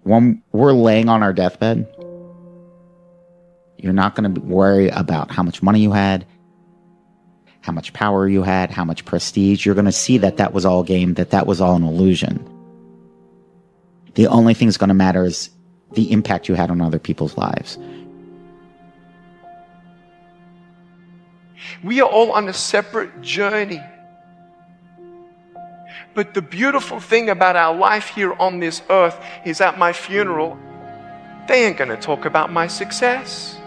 when we're laying on our deathbed, you're not going to worry about how much money you had, how much power you had, how much prestige. You're going to see that that was all game, that was all an illusion. The only thing that's going to matter is the impact you had on other people's lives. We are all on a separate journey. But the beautiful thing about our life here on this earth is at my funeral, they ain't going to talk about my success.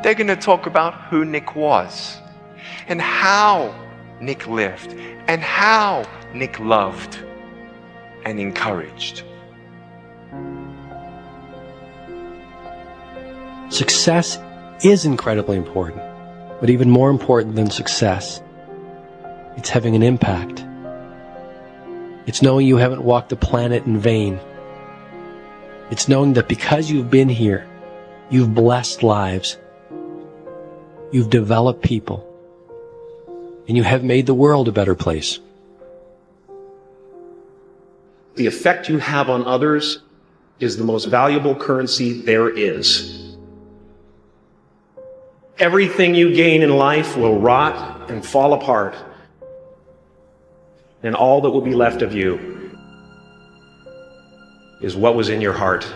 They're going to talk about who Nick was and how Nick lived and how Nick loved and encouraged. Success is incredibly important, but even more important than success, it's having an impact. It's knowing you haven't walked the planet in vain. It's knowing that because you've been here, you've blessed lives, you've developed people, and you have made the world a better place. The effect you have on others is the most valuable currency there is. Everything you gain in life will rot and fall apart, and all that will be left of you is what was in your heart.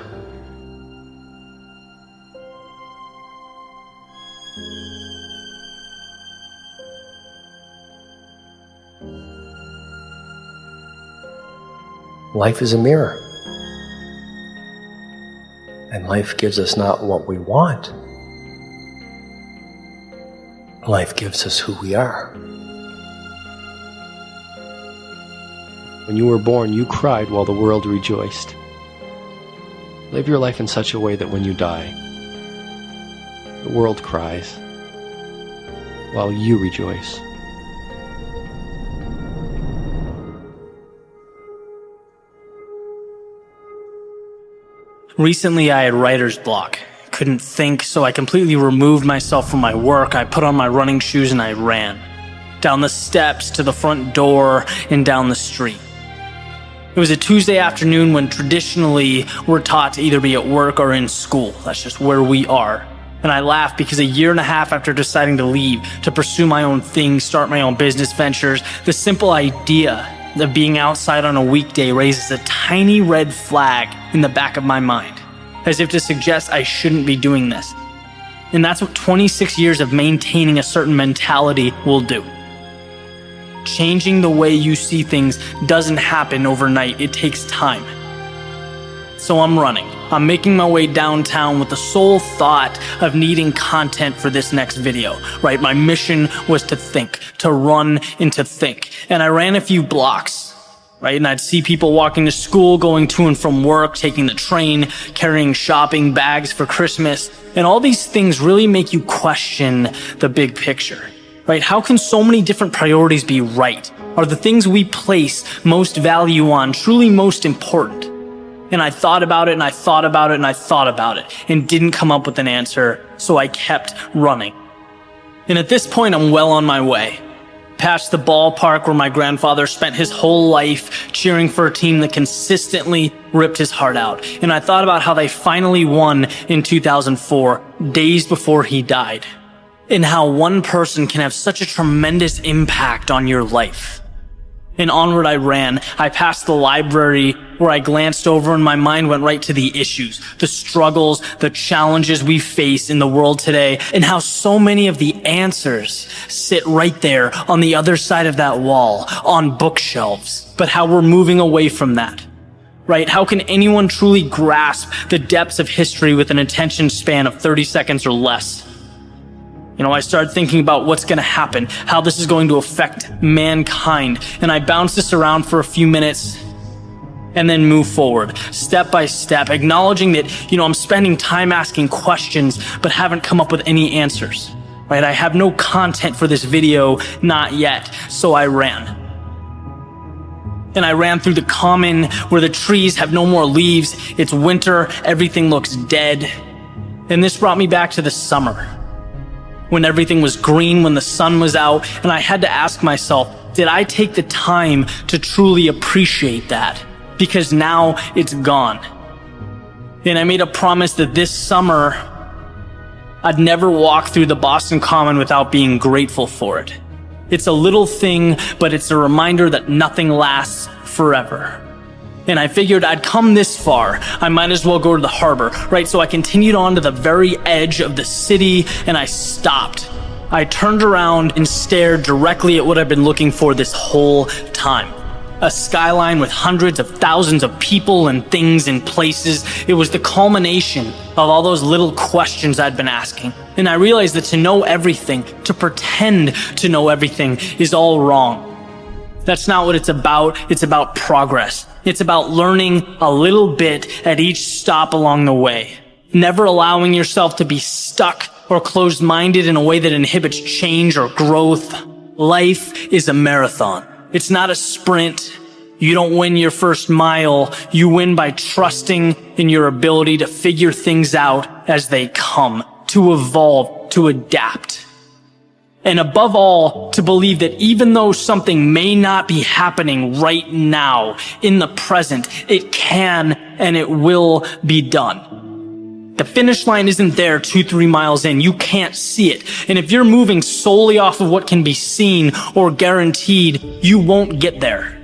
Life is a mirror, and life gives us not what we want. Life gives us who we are. When you were born, you cried while the world rejoiced. Live your life in such a way that when you die, the world cries while you rejoice. Recently, I had writer's block. Couldn't think, so I completely removed myself from my work. I put on my running shoes and I ran. Down the steps to the front door and down the street. It was a Tuesday afternoon when traditionally we're taught to either be at work or in school. That's just where we are. And I laugh because a year and a half after deciding to leave, to pursue my own thing, start my own business ventures, the simple idea of being outside on a weekday raises a tiny red flag in the back of my mind, as if to suggest I shouldn't be doing this. And that's what 26 years of maintaining a certain mentality will do. Changing the way you see things doesn't happen overnight. It takes time. So I'm running. I'm making my way downtown with the sole thought of needing content for this next video, right? My mission was to think, to run and to think. And I ran a few blocks, right? And I'd see people walking to school, going to and from work, taking the train, carrying shopping bags for Christmas. And all these things really make you question the big picture. Right? How can so many different priorities be right? Are the things we place most value on truly most important? And I thought about it and I thought about it and I thought about it and didn't come up with an answer, so I kept running. And at this point, I'm well on my way. Past the ballpark where my grandfather spent his whole life cheering for a team that consistently ripped his heart out. And I thought about how they finally won in 2004, days before he died. And how one person can have such a tremendous impact on your life. And onward I ran. I passed the library where I glanced over and my mind went right to the issues, the struggles, the challenges we face in the world today, and how so many of the answers sit right there on the other side of that wall, on bookshelves. But how we're moving away from that. Right? How can anyone truly grasp the depths of history with an attention span of 30 seconds or less? You know, I started thinking about what's going to happen, how this is going to affect mankind. And I bounced this around for a few minutes and then move forward, step by step, acknowledging that, I'm spending time asking questions, but haven't come up with any answers. Right? I have no content for this video, not yet. So I ran. And I ran through the common where the trees have no more leaves. It's winter. Everything looks dead. And this brought me back to the summer, when everything was green, when the sun was out, and I had to ask myself, did I take the time to truly appreciate that? Because now it's gone. And I made a promise that this summer, I'd never walk through the Boston Common without being grateful for it. It's a little thing, but it's a reminder that nothing lasts forever. And I figured I'd come this far, I might as well go to the harbor, right? So I continued on to the very edge of the city, and I stopped. I turned around and stared directly at what I've been looking for this whole time. A skyline with hundreds of thousands of people and things and places. It was the culmination of all those little questions I'd been asking. And I realized that to know everything, to pretend to know everything, is all wrong. That's not what it's about. It's about progress. It's about learning a little bit at each stop along the way. Never allowing yourself to be stuck or closed-minded in a way that inhibits change or growth. Life is a marathon. It's not a sprint. You don't win your first mile. You win by trusting in your ability to figure things out as they come, to evolve, to adapt. And above all, to believe that even though something may not be happening right now, in the present, it can and it will be done. The finish line isn't there 2-3 miles in. You can't see it. And if you're moving solely off of what can be seen or guaranteed, you won't get there.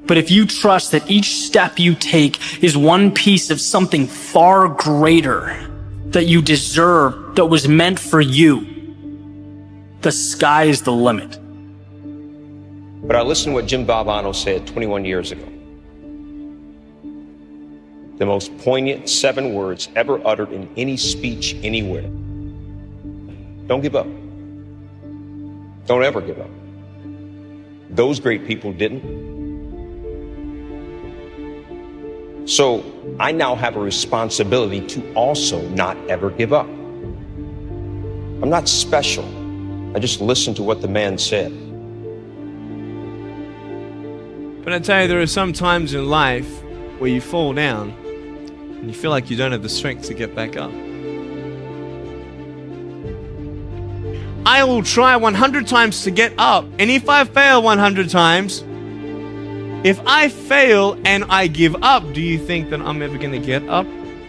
But if you trust that each step you take is one piece of something far greater that you deserve, that was meant for you, the sky is the limit. But I listened to what Jim Valvano said 21 years ago. The most poignant 7 words ever uttered in any speech anywhere. Don't give up. Don't ever give up. Those great people didn't. So I now have a responsibility to also not ever give up. I'm not special. I just listened to what the man said. But I tell you, there are some times in life where you fall down and you feel like you don't have the strength to get back up. I will try 100 times to get up, and if I fail 100 times, if I fail and I give up, do you think that I'm ever going to get up?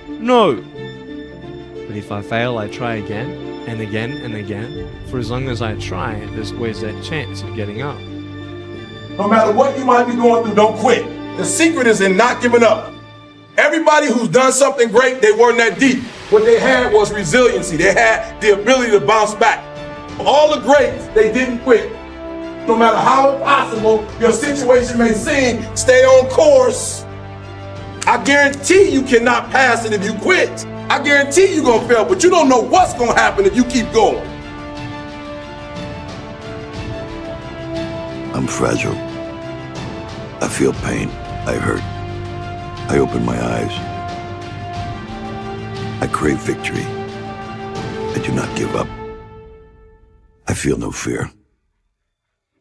No. But if I fail, I try again and again and again. For as long as I try, there's always that chance of getting up. No matter what you might be going through, don't quit. The secret is in not giving up. Everybody who's done something great, they weren't that deep. What they had was resiliency. They had the ability to bounce back. All the greats, they didn't quit. No matter how impossible your situation may seem, stay on course. I guarantee you cannot pass it if you quit. I guarantee you're gonna fail, but you don't know what's gonna happen if you keep going. I'm fragile. I feel pain. I hurt. I open my eyes. I crave victory. I do not give up. I feel no fear.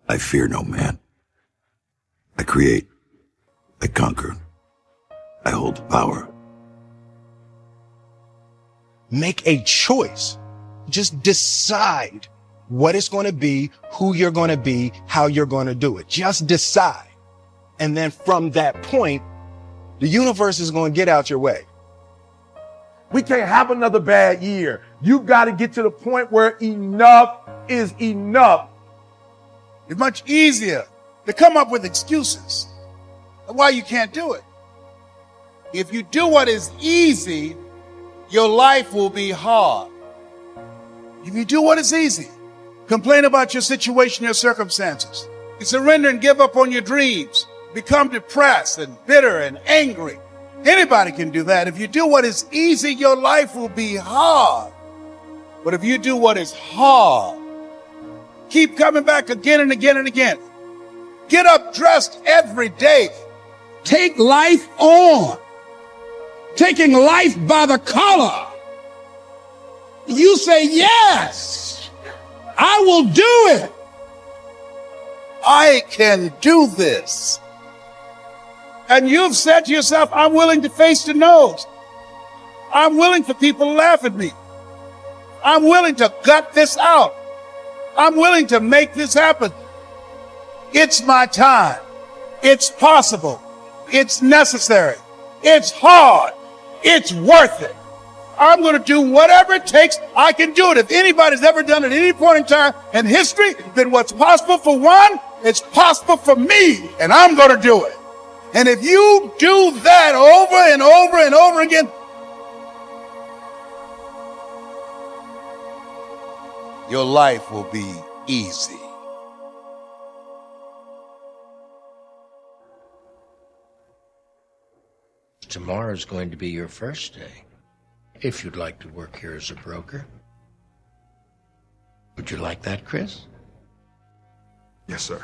I fear no man. I create. I conquer. I hold the power. Make a choice. Just decide what it's going to be, who you're going to be, how you're going to do it. Just decide. And then from that point, the universe is going to get out your way. We can't have another bad year. You've got to get to the point where enough is enough. It's much easier to come up with excuses of why you can't do it. If you do what is easy, your life will be hard. If you do what is easy, complain about your situation, your circumstances, you surrender and give up on your dreams, become depressed and bitter and angry. Anybody can do that. If you do what is easy, your life will be hard. But if you do what is hard, keep coming back again and again and again. Get up dressed every day. Take life on. Taking life by the collar. You say, yes, I will do it. I can do this. And you've said to yourself, I'm willing to face the no's. I'm willing for people to laugh at me. I'm willing to gut this out. I'm willing to make this happen. It's my time. It's possible. It's necessary. It's hard, it's worth it. I'm going to do whatever it takes. I can do it. If anybody's ever done it at any point in time in history, then what's possible for one, it's possible for me, and I'm going to do it. And if you do that over and over and over again, your life will be easy. Tomorrow's going to be your first day. If you'd like to work here as a broker. Would you like that, Chris? Yes, sir.